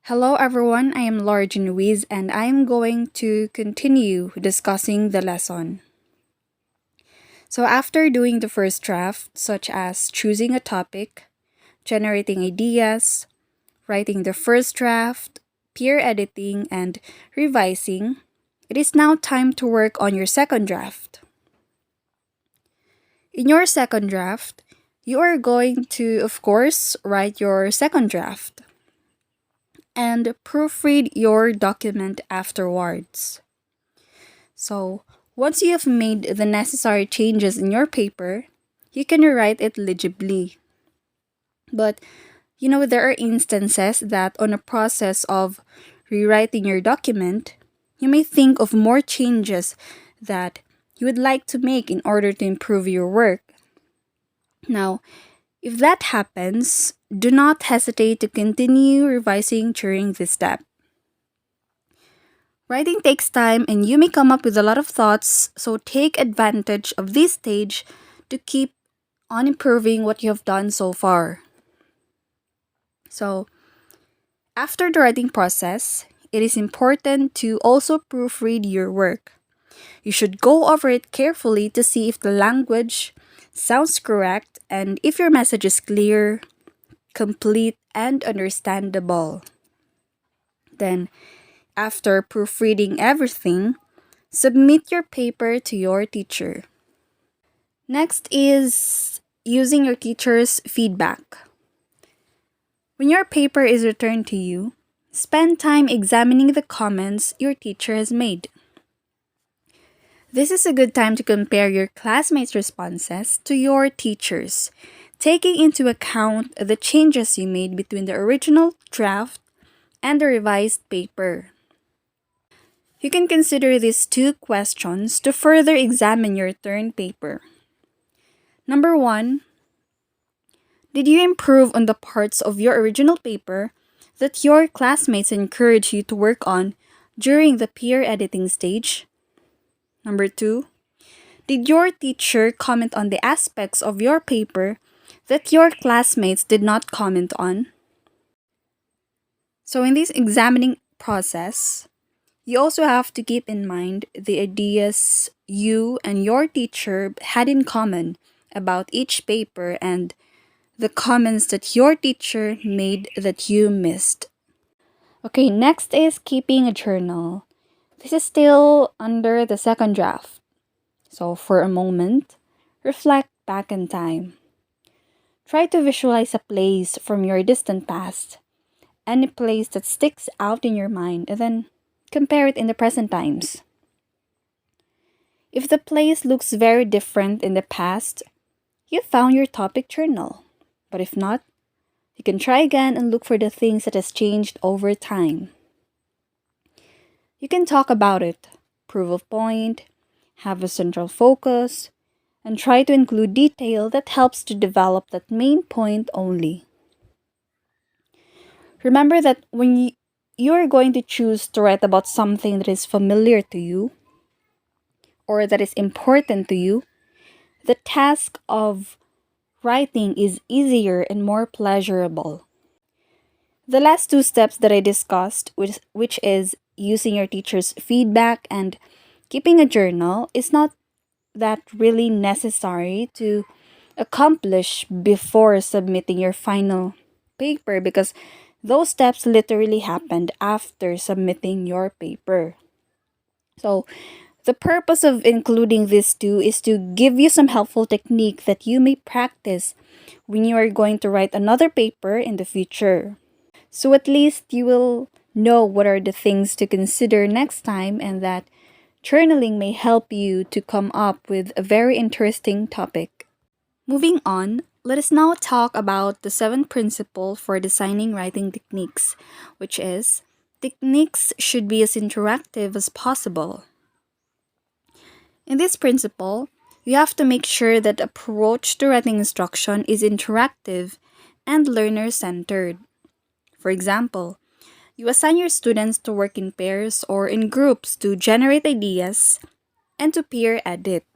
Hello everyone, I am Ruiz and I am going to continue discussing the lesson. So after doing the first draft, such as choosing a topic, generating ideas, writing the first draft, peer editing, and revising, it is now time to work on your second draft. In your second draft, you are going to, of course, write your second draft and proofread your document afterwards. So, once you have made the necessary changes in your paper, you can rewrite it legibly. But, there are instances that on a process of rewriting your document, you may think of more changes that you would like to make in order to improve your work. Now, if that happens, do not hesitate to continue revising during this step. Writing takes time and you may come up with a lot of thoughts, so take advantage of this stage to keep on improving what you have done so far. So, after the writing process, it is important to also proofread your work. You should go over it carefully to see if the language sounds correct and if your message is clear, complete, and understandable. Then, after proofreading everything, submit your paper to your teacher. Next is using your teacher's feedback. When your paper is returned to you, spend time examining the comments your teacher has made. This is a good time to compare your classmates' responses to your teacher's, taking into account the changes you made between the original draft and the revised paper. You can consider these two questions to further examine your turn paper. Number 1, did you improve on the parts of your original paper that your classmates encouraged you to work on during the peer editing stage? Number 2, did your teacher comment on the aspects of your paper that your classmates did not comment on? So in this examining process, you also have to keep in mind the ideas you and your teacher had in common about each paper and the comments that your teacher made that you missed. Okay, next is keeping a journal. This is still under the second draft. So for a moment, reflect back in time. Try to visualize a place from your distant past, any place that sticks out in your mind, and then compare it in the present times. If the place looks very different in the past, you found your topic journal. But if not, you can try again and look for the things that has changed over time. You can talk about it, prove a point, have a central focus, and try to include detail that helps to develop that main point only. Remember that when you are going to choose to write about something that is familiar to you or that is important to you, the task of writing is easier and more pleasurable. The last two steps that I discussed, which is using your teacher's feedback and keeping a journal, is not that really necessary to accomplish before submitting your final paper because those steps literally happened after submitting your paper. So, the purpose of including these two is to give you some helpful technique that you may practice when you are going to write another paper in the future. So at least you will know what are the things to consider next time and that journaling may help you to come up with a very interesting topic. Moving on, let us now talk about the seventh principle for designing writing techniques, which is techniques should be as interactive as possible. In this principle, you have to make sure that approach to writing instruction is interactive and learner-centered. For example, you assign your students to work in pairs or in groups to generate ideas and to peer edit.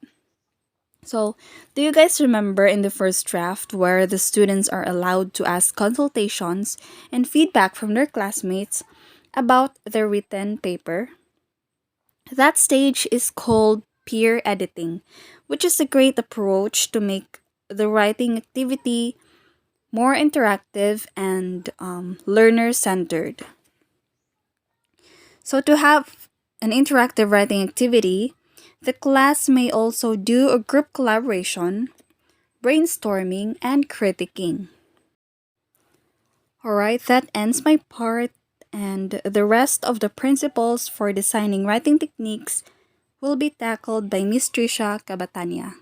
So, do you guys remember in the first draft where the students are allowed to ask consultations and feedback from their classmates about their written paper? That stage is called peer editing, which is a great approach to make the writing activity more interactive and learner centered. So, to have an interactive writing activity, the class may also do a group collaboration, brainstorming, and critiquing. Alright, that ends my part, and the rest of the principles for designing writing techniques will be tackled by Miss Trisha Cabatania.